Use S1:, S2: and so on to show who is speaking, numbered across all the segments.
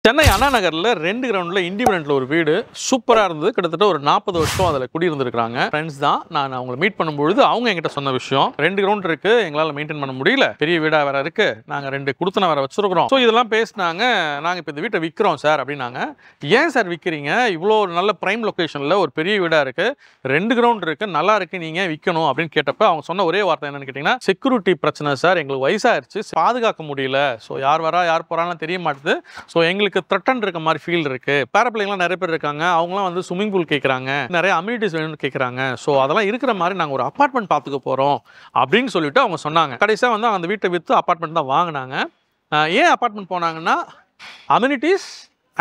S1: சென்னை அண்ணா நகர்ல 2 கிரவுண்ட்ல இண்டிபெண்டன்ட்ல ஒரு வீடு சூப்பரா இருந்தது. கிட்டத்தட்ட ஒரு 40 வருஷம் அதுல குடியிருந்திருக்காங்க. ஃப்ரெண்ட்ஸ் தான். நான் அவங்களை மீட் பண்ணும்பொழுது அவங்க என்கிட்ட சொன்ன விஷயம், 2 கிரவுண்ட் இருக்கு, எங்களால மெயின்டைன் பண்ண முடியல, பெரிய வீடா வேற இருக்கு, நாங்க 2 குடுத்தன வேற வச்சிருக்கிறோம். ஸோ இதெல்லாம் பேசினாங்க. நாங்க இப்போ இந்த வீட்டை விற்கிறோம் சார் அப்படின்னாங்க. ஏன் சார் விற்கிறீங்க? இவ்வளோ ஒரு நல்ல பிரைம் லொகேஷன்ல ஒரு பெரிய வீடா இருக்கு, 2 கிரவுண்ட் இருக்கு, நல்லா இருக்கு, நீங்க விற்கணும் அப்படின்னு கேட்டப்ப அவங்க சொன்ன ஒரே வார்த்தை என்னன்னு கேட்டீங்கன்னா, செக்யூரிட்டி பிரச்சனை சார், எங்களுக்கு வயசாயிருச்சு, பாதுகாக்க முடியல, ஸோ யார் வரா யார் போறான்னு தெரிய மாட்டுது, ஸோ எங்களுக்கு த்ரெட்டன் இருக்க மாதிரி ஃபீல் இருக்கு. பேரப்பிள்ளைங்களாம் நிறைய பேர் இருக்காங்க, அவங்களாம் வந்து ஸ்விம்மிங் பூல் கேட்குறாங்க, நிறைய அம்யூனிட்டிஸ் வேணும்னு கேட்குறாங்க, ஸோ அதெல்லாம் இருக்கிற மாதிரி நாங்கள் ஒரு அப்பார்ட்மெண்ட் பார்த்துக்க போகிறோம் அப்படின்னு சொல்லிட்டு அவங்க சொன்னாங்க. கடைசியாக வந்து அந்த வீட்டை விற்று அப்பார்ட்மெண்ட் தான் வாங்கினாங்க. ஏன் அப்பார்ட்மெண்ட் போனாங்கன்னா, அம்யூனிட்டிஸ்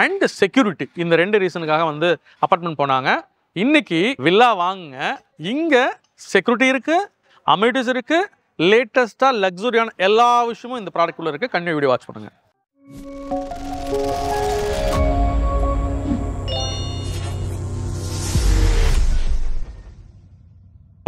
S1: அண்ட் செக்யூரிட்டி, இந்த 2 ரீசனுக்காக வந்து அப்பார்ட்மெண்ட் போனாங்க. இன்னைக்கு வில்லா வாங்குங்க, இங்கே செக்யூரிட்டி இருக்கு, அம்யூனிட்டிஸ் இருக்கு, லேட்டஸ்ட்டாக லக்ஸுரியான எல்லா விஷயமும் இந்த ப்ராடக்ட் உள்ள இருக்கு. கண்டிப்பாக வீடியோ வாட்ச் பண்ணுங்க.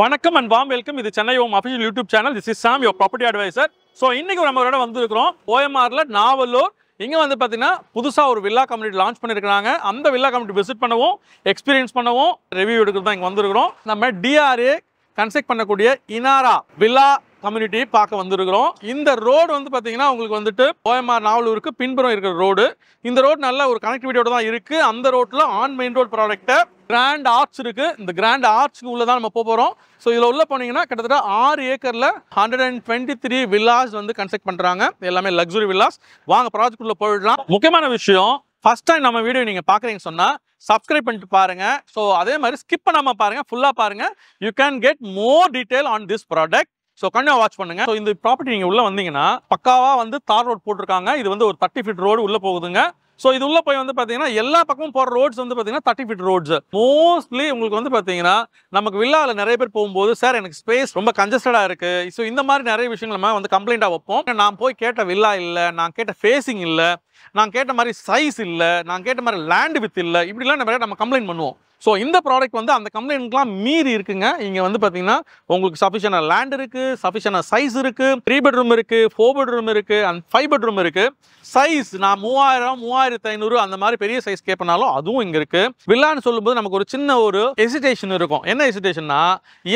S1: வணக்கம் அண்ட் வார்ம் வெல்கம். இது Chennai home official YouTube channel. This is Sam, your property advisor. So இன்னைக்கு நம்ம வந்திருக்கிறோம் OMRல நாவலூர். இங்கே வந்து பார்த்தீங்கன்னா புதுசாக ஒரு வில்லா கம்யூனிட்டி லான்ச் பண்ணியிருக்காங்க. அந்த வில்லா கம்யூனிட்டி விசிட் பண்ணவும், எக்ஸ்பீரியன்ஸ் பண்ணவும், ரிவ்யூ எடுக்கிறது தான் இங்கே வந்திருக்கிறோம். நம்ம DRA கன்ஸ்ட்ரக்ட் பண்ணக்கூடிய இனாரா வில்லா கம்யூனிட்டி பார்க்க வந்திருக்கிறோம். இந்த ரோடு வந்து பார்த்தீங்கன்னா உங்களுக்கு வந்துட்டு OMR நாவலூருக்கு பின்புறம் இருக்கிற ரோடு. இந்த ரோடு நல்ல ஒரு கனெக்டிவிட்டியோட தான் இருக்கு. அந்த ரோட்டில் on main road product grand arch இருக்கு. இந்த கிராண்ட் ஆர்ச்சுக்கு உள்ள தான் நம்ம போகிறோம். ஸோ இதில் உள்ள போனீங்கன்னா கிட்டத்தட்ட 6 ஏக்கரில் 123 வில்லாஸ் வந்து கன்ஸ்ட்ரக்ட் பண்ணுறாங்க. எல்லாமே லக்ஸுரி வில்லாஸ். வாங்க ப்ராஜெக்ட் உள்ள போயிடலாம். முக்கியமான விஷயம், ஃபர்ஸ்ட் டைம் நம்ம வீடியோ நீங்கள் பார்க்குறீங்கன்னு சொன்னால் சப்ஸ்கிரைப் பண்ணிட்டு பாருங்க. ஸோ அதே மாதிரி ஸ்கிப் பண்ணாமல் பாருங்க, ஃபுல்லாக பாருங்க. You can get more detail on this product. So கண்டிப்பாக வாட்ச் பண்ணுங்க. ஸோ இந்த ப்ராப்பர்ட்டி நீங்கள் உள்ள வந்தீங்கன்னா பக்காவாக வந்து தார் ரோட் போட்டிருக்காங்க. இது வந்து ஒரு 30 ஃபீட் ரோடு உள்ள போகுதுங்க. ஸோ இது உள்ள போய் வந்து பார்த்தீங்கன்னா எல்லா பக்கமும் போகிற ரோட்ஸ் வந்து பார்த்தீங்கன்னா 30 ஃபீட் ரோட்ஸ். மோஸ்ட்லி உங்களுக்கு வந்து பார்த்தீங்கன்னா நமக்கு வில்லாவில் நிறைய பேர் போகும்போது, சார் எனக்கு ஸ்பேஸ் ரொம்ப கன்ஜஸ்டடாக இருக்கு, ஸோ இந்த மாதிரி நிறைய விஷயங்கள் நம்ம வந்து கம்ப்ளைண்ட்டாக வைப்போம். நான் போய் கேட்ட வில்லா இல்லை, நான் கேட்ட ஃபேஸிங் இல்லை, நான் கேட்ட மாதிரி சைஸ் இல்லை, நான் கேட்ட மாதிரி லேண்ட் வித் இல்லை, இப்படிலாம் நம்ம கம்ப்ளைண்ட் பண்ணுவோம். ஸோ இந்த ப்ராடக்ட் வந்து அந்த கம்ப்ளைண்ட்லாம் மீறி இருக்குங்க. இங்கே வந்து பார்த்தீங்கன்னா உங்களுக்கு சஃபிஷியன்ட் லேண்ட் இருக்குது, சஃபிஷியன்ட் சைஸ் இருக்குது, 3 பெட்ரூம் இருக்குது, 4 பெட்ரூம் இருக்குது அண்ட் 5 பெட்ரூம் இருக்குது. சைஸ் நான் 3000 3500 அந்த மாதிரி பெரிய சைஸ் கேட்பனாலும் அதுவும் இங்கே இருக்குது. வில்லான்னு சொல்லும்போது நமக்கு ஒரு சின்ன ஒரு ஹெசிடேஷன் இருக்கும். என்ன ஹெசிடேஷன்னா,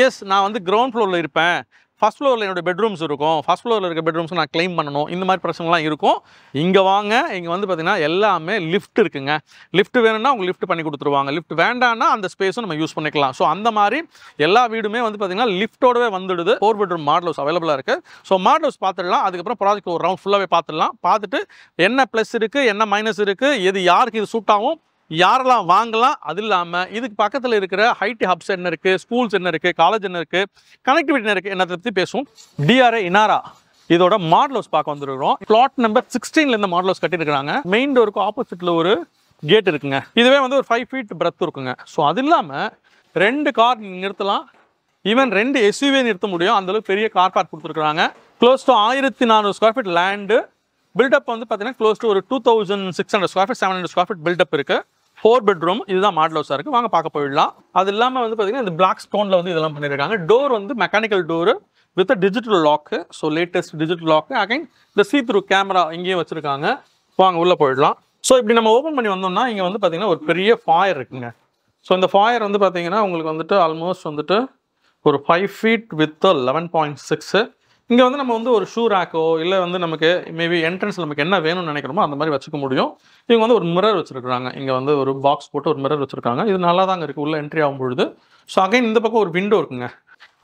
S1: எஸ் நான் வந்து கிரவுண்ட் ஃப்ளோரில் இருப்பேன், ஃபர்ஸ்ட் ஃப்ளோரில் என்னோட பெட்ரூம்ஸ் இருக்கும், ஃபர்ஸ்ட் ஃப்ளோரில் இருக்க பெட்ரூம்ஸ் நான் கிளைம் பண்ணணும், இந்த மாதிரி பிரச்சனைலாம் இருக்கும். இங்கே வாங்க, இங்கே வந்து பார்த்தீங்கன்னா எல்லாமே லிஃப்ட் இருக்குங்க. லிஃப்ட் வேணும்னா உங்களுக்கு லிஃப்ட் பண்ணி கொடுத்துருவாங்க, லிஃப்ட் வேண்டாம்னா அந்த ஸ்பேஸும் நம்ம யூஸ் பண்ணிக்கலாம். ஸோ அந்த மாதிரி எல்லா வீடுமே வந்து பார்த்தீங்கன்னா லிஃப்ட்டோடவே வந்துடுது. 4 பெட்ரூம் மாடல் ஹவுஸ் அவைலபிளாக இருக்குது. ஸோ மாடல் ஹவுஸ் பார்த்துடலாம். அதுக்கப்புறம் ப்ராஜெக்ட் ஒரு ரவுண்ட் ஃபுல்லாகவே பார்த்துடலாம். பார்த்துட்டு என்ன ப்ளஸ் இருக்குது, என்ன மைனஸ் இருக்குது, எது யாருக்கு இது சூட் ஆகும், யாரெல்லாம் வாங்கலாம், அது இல்லாமல் இதுக்கு பக்கத்தில் இருக்கிற ஐடி ஹப்ஸ் என்ன இருக்குது, ஸ்கூல்ஸ் என்ன இருக்குது, காலேஜ் என்ன இருக்குது, கனெக்டிவிட்டி என்ன இருக்குது, என்னத்தை பற்றி பேசுவோம். DRA இனாரா இதோட மாடல் ஹவுஸ் பார்க்க வந்துருக்கிறோம். பிளாட் நம்பர் 16 இந்த மாடல் ஹவுஸ் கட்டியிருக்காங்க. மெயின் டோருக்கு ஆப்போசிட்டில் ஒரு கேட் இருக்குங்க. இதுவே வந்து ஒரு 5 ஃபீட் பிரெத் இருக்குங்க. ஸோ அது இல்லாமல் 2 கார் நிறுத்தலாம், ஈவன் 2 SUV நிறுத்த முடியும், அந்தளவுக்கு பெரிய கார் பார்க் கொடுத்துருக்காங்க. Close to 1400 square feet land. Built-up வந்து பார்த்தீங்கன்னா க்ளோஸ் டு ஒரு 2600 square feet 700 square feet built-up இருக்குது. 4 பெட்ரூம் இதுதான் மாடல் ஹவுஸாக இருக்குது. வாங்க பார்க்க போயிடலாம். அது இல்லாமல் வந்து பார்த்தீங்கன்னா இந்த பிளாக் ஸ்டோனில் வந்து இதெல்லாம் பண்ணியிருக்காங்க. டோர் வந்து mechanical door with digital lock. So latest digital lock. Again இந்த சீ-த்ரூ கேமரா இங்கேயும் வச்சுருக்காங்க. வாங்க உள்ளே போயிடலாம். ஸோ இப்படி நம்ம ஓப்பன் பண்ணி வந்தோம்னா இங்கே வந்து பார்த்தீங்கன்னா ஒரு பெரிய ஃபாயர் இருக்குங்க. ஸோ இந்த ஃபாயர் வந்து பார்த்தீங்கன்னா உங்களுக்கு வந்துட்டு ஆல்மோஸ்ட் வந்துட்டு ஒரு 5 ஃபீட் வித் 11.6. இங்கே வந்து நம்ம வந்து ஒரு ஷூ ரேக்கோ இல்லை வந்து நமக்கு மேபி என்ட்ரன்ஸ் நமக்கு என்ன வேணும்னு நினைக்கிறோமோ அந்த மாதிரி வச்சுக்க முடியும். இவங்க வந்து ஒரு மிரர் வச்சுருக்காங்க. இங்கே வந்து ஒரு பாக்ஸ் போட்டு ஒரு மிரர் வச்சுருக்காங்க. இது நல்லா தாங்க இருக்குது உள்ளே என்ட்ரி ஆகும்பொழுது. ஸோ அகைன் இந்த பக்கம் ஒரு விண்டோ இருக்குங்க.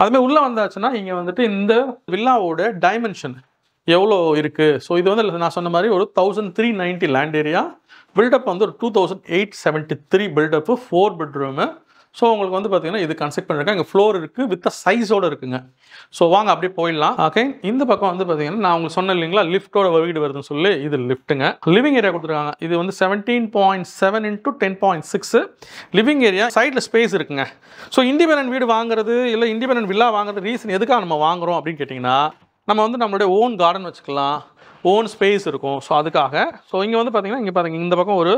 S1: அதுமாதிரி உள்ளே வந்தாச்சுன்னா இங்கே வந்துட்டு இந்த வில்லாவோட டைமென்ஷன் எவ்வளோ இருக்குது. ஸோ இது வந்து நான் சொன்ன மாதிரி ஒரு 1390 லேண்ட் ஏரியா. பில்டப் வந்து ஒரு 2873 பில்டப்பு, 4 பெட்ரூமு. ஸோ உங்களுக்கு வந்து பார்த்தீங்கன்னா இது கன்ஸ்ட்ரக்ட் பண்ணிருக்காங்க. இங்கே ஃப்ளோர் இருக்குது, வித் சைஸோடு இருக்குங்க. ஸோ வாங்க அப்படியே போயிடலாம். ஓகே, இந்த பக்கம் வந்து பார்த்தீங்கன்னா நான் உங்களுக்கு சொன்னேன் இல்லைங்களா, லிஃப்ட்டோட வீடு வருதுன்னு சொல்லி, இது லிஃப்ட்டுங்க. லிவிங் ஏரியா கொடுத்துருக்காங்க. இது வந்து 17.7 × 10.6 லிவிங் ஏரியா. சைடில் ஸ்பேஸ் இருக்குங்க. ஸோ இண்டிபெண்டன்ட் வீடு வாங்குறது இல்லை இண்டிபெண்டன்ட் வில்லா வாங்குறது ரீசன் எதுக்காக நம்ம வாங்குறோம் அப்படின்னு கேட்டிங்கன்னா, நம்ம வந்து நம்மளுடைய ஓன் கார்டன் வச்சுக்கலாம், ஓன் ஸ்பேஸ் இருக்கும். ஸோ அதுக்காக. ஸோ இங்கே வந்து பார்த்தீங்கன்னா இங்கே பாருங்கள், இந்த பக்கம் ஒரு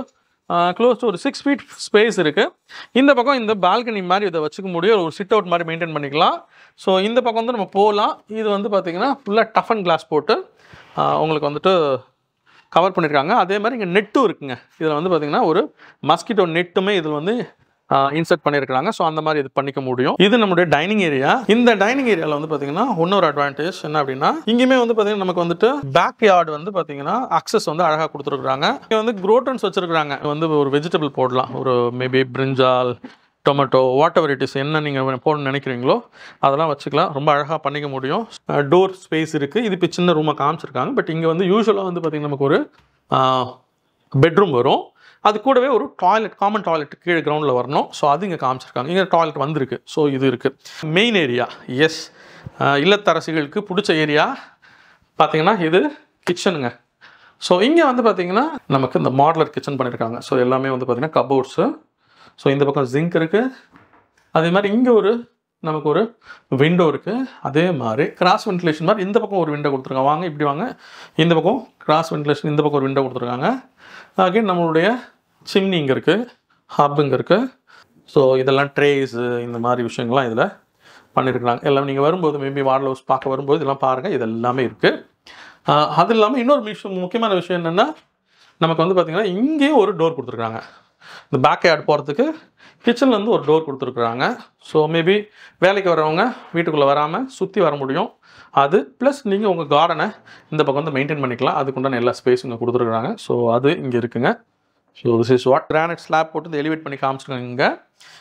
S1: க்ளோஸ் டு ஒரு 6 ஃபீட் ஸ்பேஸ் இருக்குது. இந்த பக்கம் இந்த பால்கனி மாதிரி இதை வச்சுக்க முடியும், ஒரு சிட் அவுட் மாதிரி மெயின்டைன் பண்ணிக்கலாம். ஸோ இந்த பக்கம் வந்து நம்ம போகலாம். இது வந்து பார்த்திங்கன்னா ஃபுல்லாக டஃப் அண்ட் கிளாஸ் போட்டு உங்களுக்கு வந்துட்டு கவர் பண்ணியிருக்காங்க. அதே மாதிரி இங்கே நெட்டும் இருக்குங்க. இதில் வந்து பார்த்தீங்கன்னா ஒரு மஸ்கிட்டோ நெட்டுமே இதில் வந்து இன்சர்ட் பண்ணியிருக்காங்க. ஸோ அந்த மாதிரி இது பண்ணிக்க முடியும். இது நம்மளுடைய டைனிங் ஏரியா. இந்த டைனிங் ஏரியாவில் வந்து பார்த்தீங்கன்னா இன்னொரு அட்வான்டேஜ் என்ன அப்படின்னா, இங்கேயுமே வந்து பார்த்தீங்கன்னா நமக்கு வந்துட்டு பேக் யார்டு வந்து பார்த்தீங்கன்னா அக்சஸ் வந்து அழகாக கொடுத்துருக்காங்க. இங்கே வந்து க்ரோட்டன்ஸ் வச்சிருக்காங்க. வந்து ஒரு வெஜிடபிள் போடலாம், ஒரு maybe brinjal, tomato, what ever it is, என்ன நீங்கள் போடணும்னு நினைக்கிறீங்களோ அதெல்லாம் வச்சுக்கலாம். ரொம்ப அழகாக பண்ணிக்க முடியும். டோர் ஸ்பேஸ் இருக்குது. இது இப்போ சின்ன ரூமாக காமிச்சிருக்காங்க. பட் இங்கே வந்து யூஸ்வலாக வந்து பார்த்தீங்கன்னா நமக்கு ஒரு பெட்ரூம் வரும். அது கூடவே ஒரு டாய்லெட், காமன் டாய்லெட் கீழே கிரவுண்டில் வரணும். ஸோ அது இங்கே காமிச்சிருக்காங்க. இங்கே டாய்லெட் வந்திருக்கு. ஸோ இது இருக்குது. மெயின் ஏரியா, எஸ், இல்லத்தரசிகளுக்கு பிடிச்ச ஏரியா பார்த்தீங்கன்னா இது கிச்சனுங்க. ஸோ இங்கே வந்து பார்த்தீங்கன்னா நமக்கு இந்த மாடலர் கிச்சன் பண்ணியிருக்காங்க. ஸோ எல்லாமே வந்து பார்த்தீங்கன்னா கபோர்ட்ஸு. ஸோ இந்த பக்கம் ஜிங்க் இருக்குது. அதே மாதிரி இங்கே நமக்கு ஒரு விண்டோ இருக்குது. அதே மாதிரி கிராஸ் வென்டிலேஷன் மாதிரி இந்த பக்கம் ஒரு விண்டோ கொடுத்துருக்காங்க. வாங்க இப்படி வாங்க. இந்த பக்கம் கிராஸ் வென்டிலேஷன், இந்த பக்கம் ஒரு விண்டோ கொடுத்துருக்காங்க. அகைன் நம்மளுடைய சிம்னி இங்கே இருக்குது, ஹப் இங்கே இருக்குது. ஸோ இதெல்லாம் ட்ரேஸு, இந்த மாதிரி விஷயங்கள்லாம் இதில் பண்ணியிருக்கிறாங்க. எல்லாம் நீங்கள் வரும்போது மேபி வார்ட் ஹவுஸ் பார்க்க வரும்போது இதெல்லாம் பாருங்கள், இது எல்லாமே இருக்குது. அது இல்லாமல் இன்னொரு முக்கியமான விஷயம் என்னென்னா, நமக்கு வந்து பார்த்திங்கன்னா இங்கேயும் ஒரு டோர் கொடுத்துருக்காங்க. இந்த பேக் யார்டு போகிறதுக்கு கிச்சன்லேருந்து ஒரு டோர் கொடுத்துருக்குறாங்க. ஸோ மேபி வேலைக்கு வரவங்க வீட்டுக்குள்ளே வராமல் சுற்றி வர முடியும். அது ப்ளஸ் நீங்கள் உங்கள் கார்டனை இந்த பக்கம் வந்து மெயின்டைன் பண்ணிக்கலாம். அதுக்குண்டான எல்லா ஸ்பேஸும் இங்கே கொடுத்துருக்குறாங்க. ஸோ அது இங்கே இருக்குங்க. So this is what granite slab போட்டு இந்த எலிவேட் பண்ணி காமிச்சிருக்காங்க இங்கே.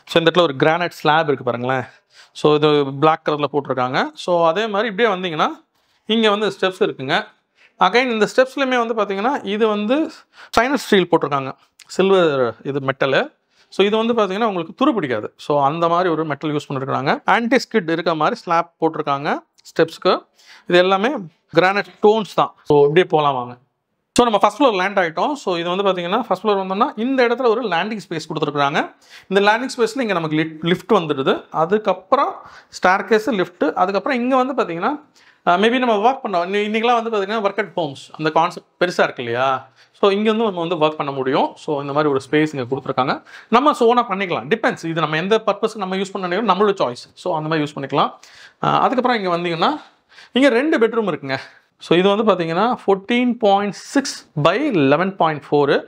S1: ஸோ இந்த இடத்துல ஒரு கிரானைட் ஸ்லாப் இருக்குது பாருங்களேன். ஸோ இது பிளாக் கலரில் போட்டிருக்காங்க. ஸோ அதே மாதிரி இப்படியே வந்தீங்கன்னா இங்கே வந்து ஸ்டெப்ஸ் இருக்குங்க. அகைன் இந்த ஸ்டெப்ஸ்லையுமே வந்து பார்த்தீங்கன்னா இது வந்து ஸ்டைனஸ் ஸ்டீல் போட்டிருக்காங்க, சில்வர் இது மெட்டலு. ஸோ இது வந்து பார்த்தீங்கன்னா உங்களுக்கு துரு பிடிக்காது. ஸோ அந்த மாதிரி ஒரு மெட்டல் யூஸ் பண்ணியிருக்காங்க. ஆன்டி ஸ்கிட் இருக்க மாதிரி ஸ்லாப் போட்டிருக்காங்க ஸ்டெப்ஸ்க்கு. இது எல்லாமே கிரானைட் ஸ்டோன்ஸ் தான். ஸோ இப்படியே போகலாம் வாங்க. ஸோ நம்ம ஃபஸ்ட் ஃப்ளோர் லேண்ட் ஆகிட்டோம். ஸோ இது வந்து பார்த்தீங்கன்னா ஃபஸ்ட் ஃப்ளோர் வந்தோம்னா இந்த இடத்துல ஒரு லேண்டிங் ஸ்பேஸ் கொடுத்துருக்காங்க. இந்த லேண்டிங் ஸ்பேஸில் இங்கே நமக்கு லிஃப்ட் வந்துடுது. அதுக்கப்புறம் ஸ்டார்கேஸு, லிஃப்ட்டு. அதுக்கப்புறம் இங்கே வந்து பார்த்தீங்கன்னா மேபி நம்ம ஒர்க் பண்ணோம். இன்றைக்கெலாம் வந்து பார்த்தீங்கன்னா ஒர்க் அட் ஹோம்ஸ் அந்த கான்செப்ட் பெருசாக இருக்கு இல்லையா? ஸோ இங்கேருந்து நம்ம வந்து ஒர்க் பண்ண முடியும். ஸோ இந்த மாதிரி ஒரு ஸ்பேஸ் இங்கே கொடுத்துருக்காங்க. நம்ம சோனாக பண்ணிக்கலாம். டிபெண்ட்ஸ், இது நம்ம எந்த பர்பஸ்க்கு நம்ம யூஸ் பண்ண நம்மளோட சாய்ஸ். ஸோ அந்த மாதிரி யூஸ் பண்ணிக்கலாம். அதுக்கப்புறம் இங்கே வந்தீங்கன்னா இங்கே 2 பெட்ரூம் இருக்குங்க. ஸோ இது வந்து பார்த்தீங்கன்னா 14.6 by 11.4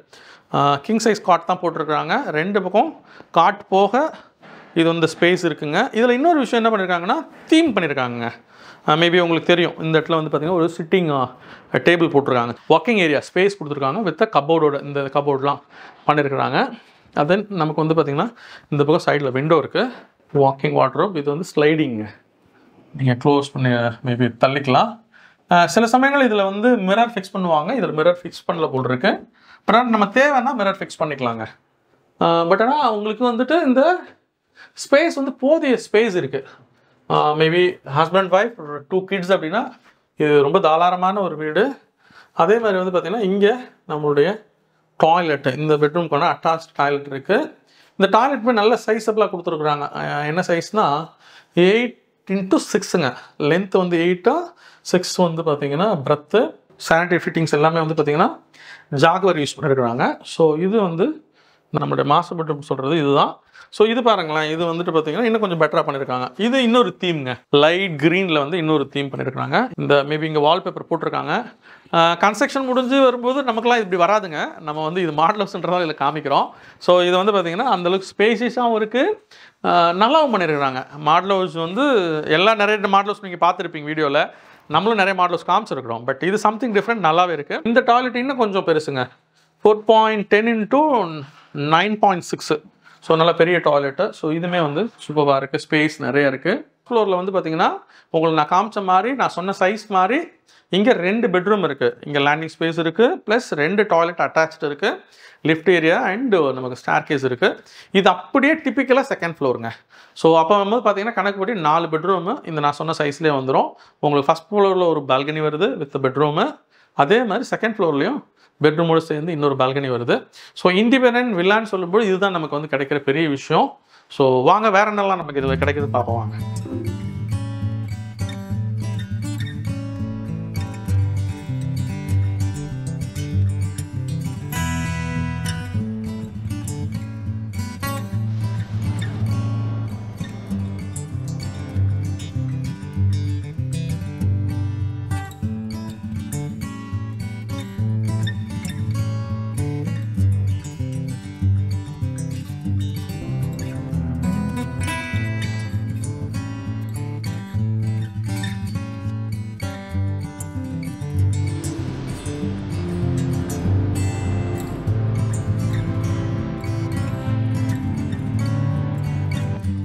S1: கிங் சைஸ் காட் தான் போட்டிருக்காங்க. 2 பக்கம் காட் போக இது வந்து ஸ்பேஸ் இருக்குங்க. இதில் இன்னொரு விஷயம் என்ன பண்ணியிருக்காங்கன்னா தீம் பண்ணியிருக்காங்க. மேபி உங்களுக்கு தெரியும், இந்த இடத்துல வந்து பார்த்தீங்கன்னா ஒரு சிட்டிங் டேபிள் போட்டிருக்காங்க. வாக்கிங் ஏரியா ஸ்பேஸ் கொடுத்துருக்காங்க வித் கபோர்டோட. இந்த கபோர்ட்லாம் பண்ணியிருக்கிறாங்க. தென் நமக்கு வந்து பார்த்திங்கன்னா இந்த பக்கம் சைடில் விண்டோ இருக்குது. Walking wardrobe. இது வந்து ஸ்லைடிங், நீங்கள் க்ளோஸ் பண்ணி மேபி தள்ளிக்கலாம். சில சமயங்கள் இதில் வந்து மிரர் ஃபிக்ஸ் பண்ணுவாங்க. இதில் மிரர் ஃபிக்ஸ் பண்ணல போல் இருக்கு. பட் ஆனால் நம்ம தேவைன்னா மிரர் ஃபிக்ஸ் பண்ணிக்கலாங்க. பட் ஆனால் உங்களுக்கு வந்துட்டு இந்த ஸ்பேஸ் வந்து போதிய ஸ்பேஸ் இருக்குது. மேபி ஹஸ்பண்ட் ஒய்ஃப் 2 கிட்ஸ் அப்படின்னா இது ரொம்ப தாராளமான ஒரு வீடு. அதே மாதிரி வந்து பார்த்திங்கன்னா இங்கே நம்மளுடைய டாய்லெட்டு, இந்த பெட்ரூம்க்கான அட்டாச் டாய்லெட் இருக்குது. இந்த டாய்லெட் போய் நல்ல சைஸபிளாக கொடுத்துருக்குறாங்க. என்ன சைஸ்னால் 8x6ங்க. லென்த் வந்து 8, 6 வந்து பார்த்தீங்கன்னா பிரெத்து. சானிடரி ஃபிட்டிங்ஸ் எல்லாமே வந்து பார்த்தீங்கன்னா ஜாகுவர் யூஸ் பண்ணியிருக்கிறாங்க. ஸோ இது வந்து நம்மளுடைய மாஸ்டர் பெட்ரூம் சொல்கிறது இதுதான். ஸோ இது பாருங்களேன், இது வந்துட்டு பார்த்தீங்கன்னா இன்னும் கொஞ்சம் பெட்டராக பண்ணியிருக்காங்க. இது இன்னொரு தீம்ங்க, லைட் க்ரீனில் வந்து இன்னொரு தீம் பண்ணியிருக்காங்க. இந்த மேபி இங்கே வால்பேப்பர் போட்டிருக்காங்க. கன்ஸ்ட்ரக்ஷன் முடிஞ்சு வரும்போது நமக்குலாம் இப்படி வராதுங்க. நம்ம வந்து இது மாடல் ஹவுஸ்ன்றதால இதில் காமிக்கிறோம். ஸோ இது வந்து பார்த்திங்கன்னா அந்தளவுக்கு ஸ்பேசியஸாகவும் இருக்குது, நல்லாவும் பண்ணியிருக்கிறாங்க. மாடல் ஹவுஸ் வந்து நிறைய மாடல் ஹவுஸ் நீங்கள் பார்த்துருப்பீங்க வீடியோவில். நம்மளும் நிறைய மாடல் ஹவுஸ் காமிச்சிருக்கிறோம். பட் இது சம்திங் டிஃப்ரெண்ட், நல்லாவே இருக்குது. இந்த டாய்லெட் இன்னும் கொஞ்சம் பெருசுங்க, 4.10 × 9.6. ஸோ நல்லா பெரிய டாய்லெட்டு. ஸோ இதுவுமே வந்து சூப்பராக இருக்குது, ஸ்பேஸ் நிறைய இருக்குது. ஃப்ளோரில் வந்து பார்த்திங்கன்னா உங்களுக்கு நான் காமிச்ச மாதிரி, நான் சொன்ன சைஸ் மாதிரி இங்கே 2 பெட்ரூம் இருக்குது. இங்கே லேண்டிங் ஸ்பேஸ் இருக்குது, ப்ளஸ் 2 டாய்லெட் அட்டாச்சு இருக்குது, லிஃப்ட் ஏரியா அண்டு நமக்கு ஸ்டார்கேஸ் இருக்குது. இது அப்படியே டிப்பிக்கலாக செகண்ட் ஃப்ளோருங்க. ஸோ அப்போ வந்து பார்த்தீங்கன்னா கணக்குப்படி 4 பெட்ரூமு இந்த நான் சொன்ன சைஸ்லேயே வந்துடும். உங்களுக்கு ஃபஸ்ட் ஃப்ளோரில் ஒரு பால்கனி வருது வித் பெட்ரூமு. அதே மாதிரி செகண்ட் ஃப்ளோர்லேயும் பெட்ரூமோடு சேர்ந்து இன்னொரு பால்கனி வருது. ஸோ இண்டிபெண்டன்ட் வில்லான்னு சொல்லும்போது இதுதான் நமக்கு வந்து கிடைக்கிற பெரிய விஷயம். ஸோ வாங்க வேறு என்னெல்லாம் நமக்கு இதில் கிடைக்குது பார்ப்போம் வாங்க.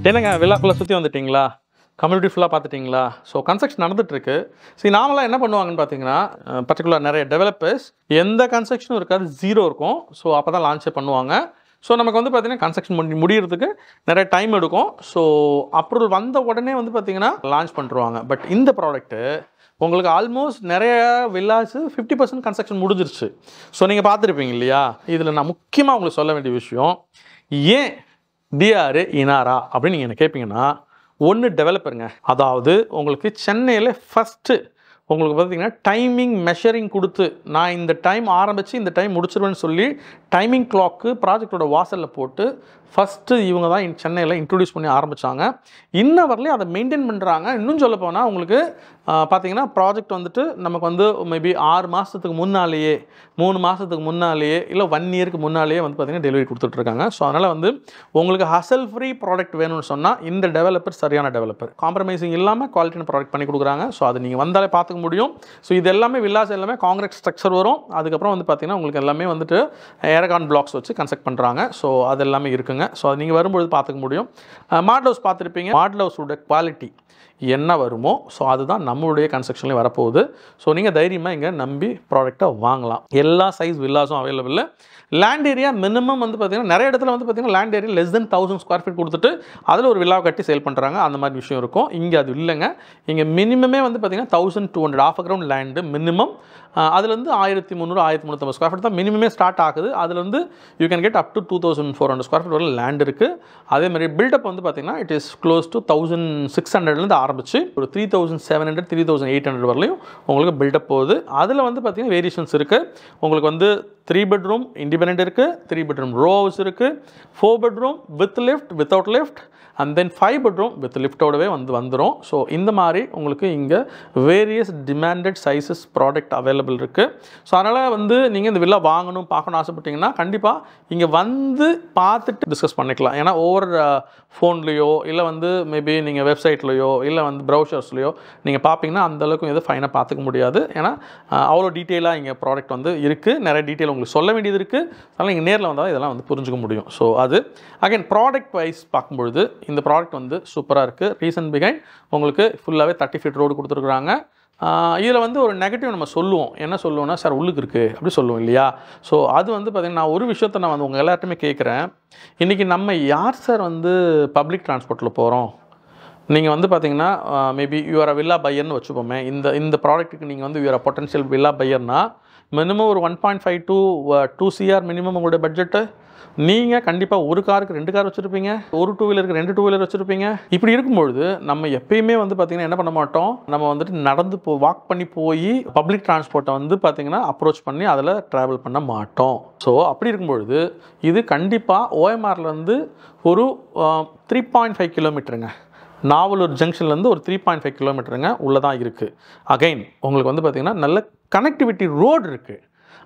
S1: என்னங்க வில்லாக்குள்ளே சுற்றி வந்துட்டிங்களா? கம்யூனிட்டி ஃபுல்லாக பார்த்துட்டிங்களா? ஸோ கன்ஸ்ட்ரக்ஷன் நடந்துகிட்ருக்கு. சரி, நாமலாம் என்ன பண்ணுவாங்கன்னு பார்த்தீங்கன்னா, பர்டிகுலர் நிறைய டெவலப்பர்ஸ் எந்த கன்ஸ்ட்ரக்ஷனும் இருக்காது, ஜீரோ இருக்கும். ஸோ அப்போ தான் லான்ச்சே பண்ணுவாங்க. ஸோ நமக்கு வந்து பார்த்திங்கன்னா கன்ஸ்ட்ரக்ஷன் முடிகிறதுக்கு நிறைய டைம் எடுக்கும். ஸோ அப்ரூவல் வந்த உடனே வந்து பார்த்திங்கன்னா லான்ச் பண்ணிருவாங்க. பட் இந்த ப்ராடக்ட்டு உங்களுக்கு ஆல்மோஸ்ட் நிறைய வில்லாஸ் 50% கன்ஸ்ட்ரக்ஷன் முடிஞ்சிருச்சு. ஸோ நீங்கள் பார்த்துருப்பீங்க இல்லையா? இதில் நான் முக்கியமாக உங்களுக்கு சொல்ல வேண்டிய விஷயம், ஏன் டிஆர் இனாரா அப்படின்னு நீங்கள் என்ன கேட்பீங்கன்னா, ஒன்று டெவலப்பருங்க. அதாவது உங்களுக்கு சென்னையில் ஃபஸ்ட்டு உங்களுக்கு பார்த்தீங்கன்னா டைமிங் மெஷரிங் கொடுத்து, நான் இந்த டைம் ஆரம்பித்து இந்த டைம் முடிச்சிருவேன்னு சொல்லி டைமிங் கிளாக்கு ப்ராஜெக்டோட வாசலில் போட்டு ஃபஸ்ட்டு இவங்க தான் சென்னையில் இன்ட்ரடியூஸ் பண்ணி ஆரம்பித்தாங்க. இன்ன வரலையும் அதை மெயின்டைன் பண்ணுறாங்க. இன்னும் சொல்ல போனால் உங்களுக்கு பார்த்தீங்கன்னா ப்ராஜெக்ட் வந்துட்டு நமக்கு வந்து மேபி 6 மாதத்துக்கு முன்னாலேயே, 3 மாதத்துக்கு முன்னாலேயே, இல்லை 1 இயருக்கு முன்னாலேயே வந்து பார்த்திங்கன்னா டெலிவரி கொடுத்துட்ருக்காங்க. ஸோ அதனால் வந்து உங்களுக்கு ஹசல் ஃப்ரீ ப்ராடக்ட் வேணும்னு சொன்னால் இந்த டெவலப்பர் சரியான டெவலப்பர். காம்ப்ரமைசிங் இல்லாமல் குவாலிட்டியான ப்ராடக்ட் பண்ணி கொடுக்குறாங்க. ஸோ அது நீங்கள் வந்தாலே பார்த்துக்க முடியும். ஸோ இது எல்லாமே வில்லாஸ் எல்லாமே காங்கிரீட் ஸ்ட்ரக்சர் வரும். அதுக்கப்புறம் வந்து பார்த்திங்கன்னா உங்களுக்கு எல்லாமே வந்துட்டு ஏரகான் பிளாக்ஸ் வச்சு கன்ஸ்ட்ரக்ட் பண்ணுறாங்க. ஸோ அது எல்லாமே இருக்குங்க. ஸோ அது நீங்கள் வரும்பொழுது பார்த்துக்க முடியும். மாடல் ஹவுஸ் பார்த்துருப்பீங்க. மாடல் ஹவுஸோட குவாலிட்டி என்ன வருமோ ஸோ அதுதான் நம்மளுடைய கன்ஸ்ட்ரக்ஷன்லேயும் வரப்போகுது. ஸோ நீங்கள் தைரியமாக இங்கே நம்பி ப்ராடக்டை வாங்கலாம். எல்லா சைஸ் வில்லாஸும் அவைலபிள். லேண்ட் ஏரியா மினிமம் வந்து பார்த்திங்கன்னா நிறைய இடத்துல வந்து பார்த்திங்கன்னா land area less than 1000 square feet கொடுத்துட்டு அதில் ஒரு வில்லாவை கட்டி சேல் பண்ணுறாங்க. அந்த மாதிரி விஷயம் இருக்கும். இங்கே அது இல்லைங்க. இங்கே மினிமமே வந்து பார்த்திங்கன்னா 1200 ஆஃப் கிரவுண்ட் லேண்டு மினிமம். அதுலேருந்து 1300 1350 ஸ்கொயர் ஃபீட் தான் மினிமமே ஸ்டார்ட் ஆகுது. அதில் வந்து you can get up to 2400 square feet வரை லேண்ட் இருக்குது. அதேமாதிரி பில்டப் வந்து பார்த்திங்கன்னா இட் இஸ் க்ளோஸ் டு 1600லேருந்து ஆரம்பிச்சு ஒரு 3700 3800 வரலையும் உங்களுக்கு பில்டப் போகுது. அதில் வந்து பார்த்திங்கன்னா வேரியேஷன்ஸ் இருக்குது. உங்களுக்கு வந்து 3 பெட்ரூம் இண்டிபெண்டன்ட் இருக்குது, 3 பெட்ரூம் ரோ ஹவுஸ் இருக்குது, 4 bedroom with lift, without lift, and then 5 bedroom with லிஃப்டோடவே வந்துடும். ஸோ இந்த மாதிரி உங்களுக்கு இங்கே various demanded sizes product available இருக்குது. ஸோ அதனால் வந்து நீங்கள் இந்த வில்லா வாங்கணும் பார்க்கணும் ஆசைப்பட்டீங்கன்னா கண்டிப்பாக இங்கே வந்து பார்த்துட்டு டிஸ்கஸ் பண்ணிக்கலாம். ஏன்னா ஒவ்வொரு ஃபோன்லேயோ இல்லை வந்து மேபி நீங்கள் வெப்சைட்லேயோ இல்லை வந்து ப்ரௌசர்ஸ்லையோ நீங்கள் பார்ப்பீங்கன்னா அந்தளவுக்கு எதுவும் ஃபைனாக பார்த்துக்க முடியாது. ஏன்னா அவ்வளோ டீட்டெயிலாக இங்கே ப்ராடக்ட் வந்து இருக்குது. நிறைய டீட்டெயில் உங்களுக்கு சொல்ல வேண்டியது இருக்குது. அதனால் நீங்கள் நேரில் வந்தால் இதெல்லாம் வந்து புரிஞ்சுக்க முடியும். ஸோ அது அகைன் ப்ராடக்ட் வைஸ் பார்க்கும்பொழுது இந்த ப்ராடக்ட் வந்து சூப்பராக இருக்குது. ரீசன் பிஹைண்ட் உங்களுக்கு ஃபுல்லாகவே 30 ஃபீட் ரோடு கொடுத்துருக்குறாங்க. இதில் வந்து ஒரு நெகட்டிவ் நம்ம சொல்லுவோம். என்ன சொல்லுவோம்னா, சார் உள்ளுக்கு இருக்குது அப்படி சொல்லுவோம் இல்லையா? ஸோ அது வந்து பார்த்திங்கன்னா நான் ஒரு விஷயத்தை நான் வந்து உங்கள் எல்லார்ட்டுமே கேட்குறேன். இன்றைக்கி நம்ம யார் சார் வந்து பப்ளிக் டிரான்ஸ்போர்ட்டில் போகிறோம்? நீங்கள் வந்து பார்த்தீங்கன்னா மேபி யூஆர் வில்லா பையர்னு வச்சுப்போமே. இந்த ப்ராடக்ட்டுக்கு நீங்கள் வந்து யூஆர் பொட்டன்ஷியல் வில்லா பையர்னா மினிமம் ஒரு 1.5 to 2 CR மினிமம் உங்களுடைய பட்ஜெட்டு. நீங்கள் கண்டிப்பாக ஒரு காருக்கு 2 கார் வச்சுருப்பீங்க, ஒரு 2 வீலருக்கு 2 2 வீலர் வச்சுருப்பீங்க. இப்படி இருக்கும்பொழுது நம்ம எப்பயுமே வந்து பார்த்திங்கன்னா என்ன பண்ண மாட்டோம், நம்ம வந்துட்டு நடந்து வாக் பண்ணி போய் பப்ளிக் டிரான்ஸ்போர்ட்டை வந்து பார்த்திங்கன்னா அப்ரோச் பண்ணி அதில் ட்ராவல் பண்ண மாட்டோம். ஸோ அப்படி இருக்கும்பொழுது இது கண்டிப்பாக ஓஎம்ஆர்லேருந்து ஒரு 3.5 கிலோமீட்டருங்க. நாவலூர் ஜங்ஷன்லேருந்து ஒரு 3.5 கிலோமீட்டருங்க உள்ளே தான் இருக்குது. அகைன் உங்களுக்கு வந்து பார்த்திங்கன்னா நல்ல கனெக்டிவிட்டி ரோடு இருக்குது.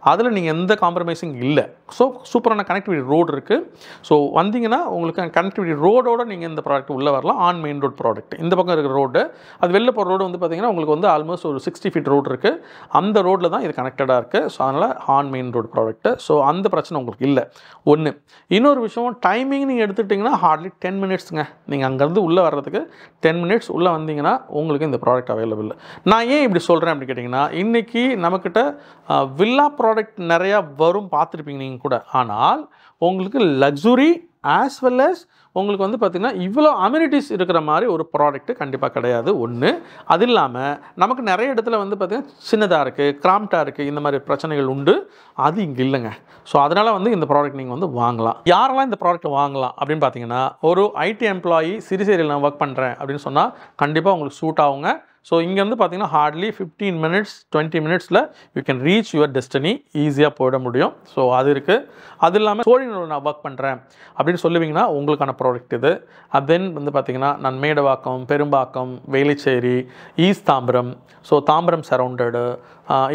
S1: அதில் நீங்கள் எந்த காம்ப்ரமைஸிங் இல்லை. ஸோ சூப்பரான கனெக்டிவிட்டி ரோடு இருக்குது. ஸோ வந்தீங்கன்னா உங்களுக்கு கனெக்டிவிட்டி ரோடோடு நீங்கள் இந்த ப்ராடக்ட் உள்ளே வரலாம். ஆன் மெயின் ரோட் ப்ராடக்ட் இந்த பக்கம் இருக்கிற ரோடு, அது வெளில போகிற ரோடு வந்து பார்த்திங்கன்னா உங்களுக்கு வந்து ஆல்மோஸ்ட் ஒரு 60 ஃபீட் ரோடு இருக்குது. அந்த ரோட்டில் தான் இது கனெக்டடாக இருக்குது. ஸோ அதனால் on main road product. So அந்த பிரச்சனை உங்களுக்கு இல்லை. ஒன்று. இன்னொரு விஷயம், டைமிங் நீங்கள் எடுத்துக்கிட்டிங்கன்னா ஹார்ட்லி 10 மினிட்ஸுங்க. நீங்கள் அங்கேருந்து உள்ளே வர்றதுக்கு 10 மினிட்ஸ் உள்ளே வந்தீங்கன்னா உங்களுக்கு இந்த ப்ராடக்ட் அவைலபிள். நான் ஏன் இப்படி சொல்கிறேன் அப்படின்னு கேட்டிங்கன்னா, இன்றைக்கி நம்மக்கிட்ட வில்லா ப்ராடக்ட் நிறையா வரும் பார்த்துருப்பீங்க நீங்கள் கூட. ஆனால் உங்களுக்கு லக்ஸுரி ஆஸ் வெல் அஸ் உங்களுக்கு வந்து பார்த்திங்கன்னா இவ்வளோ அம்யூனிட்டிஸ் இருக்கிற மாதிரி ஒரு ப்ராடக்ட்டு கண்டிப்பாக கிடையாது. ஒன்று. அது இல்லாமல் நமக்கு நிறைய இடத்துல வந்து பார்த்திங்கன்னா சின்னதாக இருக்குது, கிராம்ப்டாக இருக்குது, இந்த மாதிரி பிரச்சனைகள் உண்டு. அது இங்கே இல்லைங்க. ஸோ அதனால் வந்து இந்த ப்ராடக்ட் நீங்கள் வந்து வாங்கலாம். யாரெல்லாம் இந்த ப்ராடக்ட் வாங்கலாம் அப்படின்னு பார்த்தீங்கன்னா, ஒரு ஐடி எம்ப்ளாயி சிறிசேரியில் நான் ஒர்க் பண்ணுறேன் அப்படின்னு சொன்னால் கண்டிப்பாக உங்களுக்கு சூட் ஆகுங்க. ஸோ இங்கேருந்து பார்த்தீங்கன்னா ஹார்ட்லி 15 மினிட்ஸ் 20 மினிட்ஸில் you can reach your destiny, ஈஸியாக போயிட முடியும். ஸோ அது இருக்குது. அது இல்லாமல் சோழிங்கநல்லூர் நான் ஒர்க் பண்ணுறேன் அப்படின்னு சொல்லுவீங்கன்னா உங்களுக்கான ப்ராடக்ட் இது. தென் வந்து பார்த்திங்கன்னா நான் மேடவாக்கம், பெரும்பாக்கம், வேலிச்சேரி, ஈஸ்ட் தாம்பரம், ஸோ தாம்பரம் சரௌண்டடு,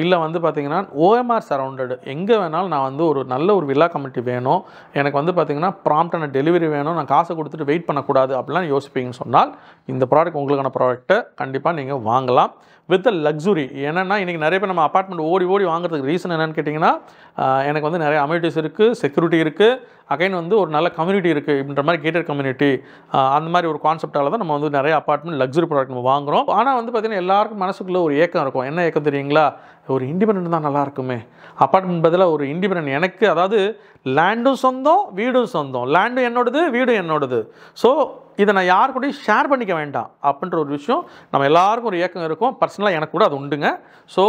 S1: இல்லை வந்து பார்த்திங்கன்னா ஓஎம்ஆர் சரௌண்டடு, எங்கே வேணாலும் நான் வந்து ஒரு நல்ல ஒரு வில்லா கமிட்டி வேணும், எனக்கு வந்து பார்த்திங்கன்னா ப்ராம்ப்டான டெலிவரி வேணும், நான் காசை கொடுத்துட்டு வெயிட் பண்ணக்கூடாது அப்படிலாம் யோசிப்பீங்கன்னு சொன்னால் இந்த ப்ராடக்ட் உங்களுக்கான ப்ராடக்ட்டை கண்டிப்பாக நீங்கள் வாங்கலாம் வித் லக்ஸுரி. ஏன்னா இன்றைக்கி நிறைய பேர் நம்ம அப்பார்ட்மெண்ட் ஓடி ஓடி வாங்குறதுக்கு ரீசன் என்னென்னு கேட்டிங்கன்னா, எனக்கு வந்து நிறைய அம்யூனிட்டிஸ் இருக்குது, செக்யூரிட்டி இருக்குது, அகைன் வந்து ஒரு நல்ல கம்யூனிட்டி இருக்குது இப்படின்ற மாதிரி கேட்டட் கம்யூனிட்டி, அந்த மாதிரி ஒரு கான்செப்டால் தான் நம்ம வந்து நிறைய அப்பார்ட்மெண்ட் லக்ஸுரி ப்ராடக்ட் நம்ம வாங்குகிறோம். ஆனால் வந்து பார்த்திங்கன்னா எல்லாருக்கும் மனசுக்குள்ளே ஒரு ஏக்கம் இருக்கும். என்ன ஏக்கம் தெரியுங்களா? ஒரு இண்டிபெண்டன்ட் தான் நல்லா இருக்குமே, அப்பார்ட்மெண்ட் பதிலாக ஒரு இண்டிபெண்டன்ட். எனக்கு அதாவது லேண்டும் சொந்தம், வீடும் சொந்தம், லேண்டும் என்னோடது, வீடும் என்னோடது. ஸோ இதை நான் யார் கூடயும் ஷேர் பண்ணிக்க வேண்டாம் அப்படின்ற ஒரு விஷயம் நம்ம எல்லாருக்கும் ஒரு ஏக்கம் இருக்கும். பர்சனலாக எனக்கு கூட அது உண்டுங்க. ஸோ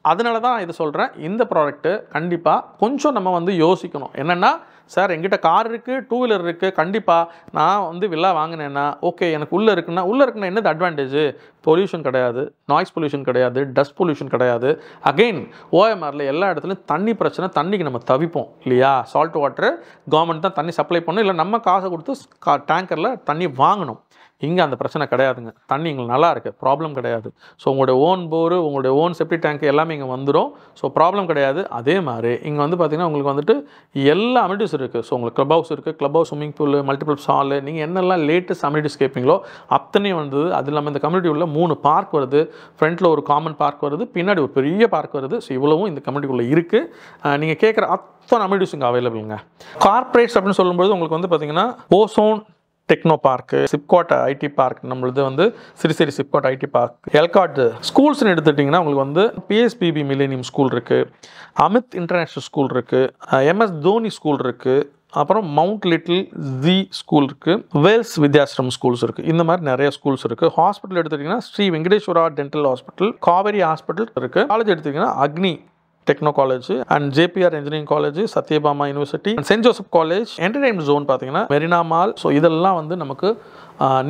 S1: அதனால தான் நான் இதை சொல்கிறேன். இந்த ப்ராடக்ட்டு கண்டிப்பாக கொஞ்சம் நம்ம வந்து யோசிக்கணும். என்னென்னா, சார் எங்கிட்ட கார் இருக்குது, 2 வீலர் இருக்குது, கண்டிப்பாக நான் வந்து வில்லா வாங்கினேன்னா ஓகே, எனக்கு உள்ளே இருக்குன்னா என்னது அட்வான்டேஜ்? பொல்யூஷன் கிடையாது, நாய்ஸ் பொல்யூஷன் கிடையாது, டஸ்ட் பொல்யூஷன் கிடையாது. அகெயின் ஓஎம்ஆரில் எல்லா இடத்துலையும் தண்ணி பிரச்சனை, தண்ணிக்கு நம்ம தவிப்போம் இல்லையா? சால்ட் வாட்டர் கவர்மெண்ட் தான் தண்ணி சப்ளை பண்ணணும், இல்லை நம்ம காசை கொடுத்து டேங்கரில் தண்ணி வாங்கணும். இங்கே அந்த பிரச்சனை கிடையாதுங்க. தண்ணி எங்களுக்கு நல்லா இருக்குது, ப்ராப்ளம் கிடையாது. ஸோ உங்களுடைய ஓன் போரு, உங்களுடைய ஓன் செப்டி டேங்க் எல்லாமே இங்கே வந்துடும். ஸோ ப்ராப்ளம் கிடையாது. அதே மாதிரி இங்கே வந்து பார்த்திங்கன்னா உங்களுக்கு வந்துட்டு எல்லா அமினிட்டிஸ் இருக்குது. ஸோ உங்களுக்கு க்ளப் ஹவுஸ் இருக்குது, club house, swimming pool, multiple hall, நீங்கள் என்னெல்லாம் லேட்டஸ்ட் அமினிட்டிஸ் கேட்பீங்களோ அத்தனையும் வந்தது. அது இல்லாமல் இந்த கம்யூனிட்டி உள்ள 3 பார்க் வருது, ஃப்ரண்ட்டில் ஒரு காமன் பார்க் வருது, பின்னாடி ஒரு பெரிய பார்க் வருது. ஸோ இவ்வளவும் இந்த கம்யூனிட்டிக்குள்ளே இருக்குது. நீங்கள் கேட்குற அத்தனை அமினிட்டிஸ் இங்கே அவைலபிளுங்க. கார்ப்பரேட்ஸ் அப்படின்னு சொல்லும்போது உங்களுக்கு வந்து பார்த்திங்கன்னா Ozone Techno Park, SIPCOT IT park, நம்மளது வந்து சிறுசேரி சிப்காட் ஐடி பார்க், எல்காட் ஸ்கூல்ஸ்னு எடுத்துட்டிங்கன்னா உங்களுக்கு வந்து பிஎஸ்பிபி மில்லேனியம் ஸ்கூல் இருக்குது, அமித் இன்டர்நேஷ்னல் ஸ்கூல் இருக்குது, எம்எஸ் தோனி ஸ்கூல் இருக்குது, அப்புறம் மவுண்ட் லிட்டில் ஜி ஸ்கூல் இருக்குது, வேல்ஸ் வித்யாசிரம் ஸ்கூல்ஸ் இருக்குது. இந்த மாதிரி நிறைய ஸ்கூல்ஸ் இருக்குது. ஹாஸ்பிட்டல் எடுத்துட்டிங்கன்னா Sri Venkateswara dental hospital, Kauvery hospital இருக்குது. காலேஜ் எடுத்துட்டிங்கன்னா Agni techno college and JPR engineering college, Sathyabama university, Saint Joseph college, entertainment zone பார்த்தீங்கன்னா மெரினா மால். ஸோ இதெல்லாம் வந்து நமக்கு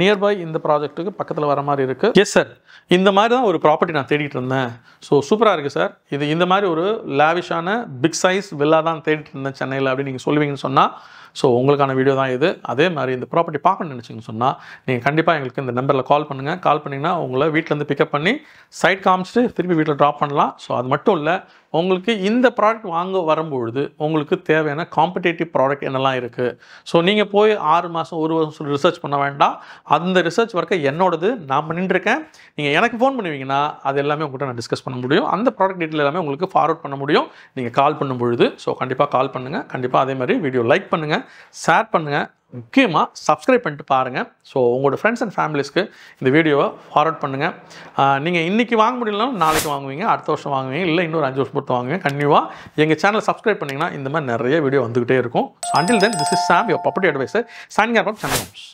S1: நியர்பை இந்த ப்ராஜெக்ட்டுக்கு பக்கத்தில் வர மாதிரி இருக்குது. எஸ் சார், இந்த மாதிரி தான் ஒரு ப்ராப்பர்ட்டி நான் தேடிட்டு இருந்தேன். ஸோ சூப்பராக இருக்குது சார், இந்த மாதிரி ஒரு லேவிஷான பிக் சைஸ் வில்லா தான் தேடிட்டு இருந்தேன் சென்னையில் அப்படின்னு நீங்கள் சொல்லுவீங்கன்னு சொன்னால், ஸோ உங்களுக்கான வீடியோ தான் இது. அதே மாதிரி இந்த ப்ராப்பர்ட்டி பார்க்கணும்னு நினச்சிங்கன்னு சொன்னால் நீங்கள் கண்டிப்பாக எங்களுக்கு இந்த நம்பரில் கால் பண்ணுங்கள். கால் பண்ணிங்கன்னா உங்களை வீட்டிலேருந்து பிக்கப் பண்ணி சைட் காமிச்சிட்டு திருப்பி வீட்டில் ட்ராப் பண்ணலாம். ஸோ அது மட்டும் இல்லை, உங்களுக்கு இந்த ப்ராடக்ட் வாங்க வரும்பொழுது உங்களுக்கு தேவையான காம்படேட்டிவ் ப்ராடக்ட் என்னெல்லாம் இருக்குது. ஸோ நீங்கள் போய் 6 மாதம் 1 வருஷம் ரிசர்ச் பண்ண வேண்டாம். அந்த ரிசர்ச் ஒர்க்கை என்னோடது நான் பண்ணிட்டுருக்கேன். நீங்கள் எனக்கு ஃபோன் பண்ணுவீங்கன்னா அது எல்லாமே உங்கள்கிட்ட நான் டிஸ்கஸ் பண்ண முடியும். அந்த ப்ராடக்ட் டீட்டெயில் எல்லாமே உங்களுக்கு ஃபார்வர்ட் பண்ண முடியும் நீங்கள் கால் பண்ணும்பொழுது. ஸோ கண்டிப்பாக கால் பண்ணுங்கள். கண்டிப்பாக அதே மாதிரி வீடியோ லைக் பண்ணுங்கள், ஷேர் பண்ணுங்கள், முக்கியமாக சப்ஸ்கிரைப் பண்ணிட்டு பாருங்கள். ஸோ உங்களோட ஃப்ரெண்ட்ஸ் அண்ட் ஃபேமிலிஸ்க்கு இந்த வீடியோவை ஃபார்வர்ட் பண்ணுங்கள். நீங்கள் இன்றைக்கி வாங்க முடியலனாலும் நாளைக்கு வாங்குவீங்க, அடுத்த வருஷம் வாங்குவீங்க, இல்லை இன்னொரு 5 வருஷம் பொறுத்து வாங்குவீங்க. கண்டிப்பாக எங்கள் சேனல் சப்ஸ்கிரைப் பண்ணிங்கன்னா இந்த மாதிரி நிறைய வீடியோ வந்துகிட்டே இருக்கும். So until then, this is Sam, your property advisor, signing off Chennai Holmes.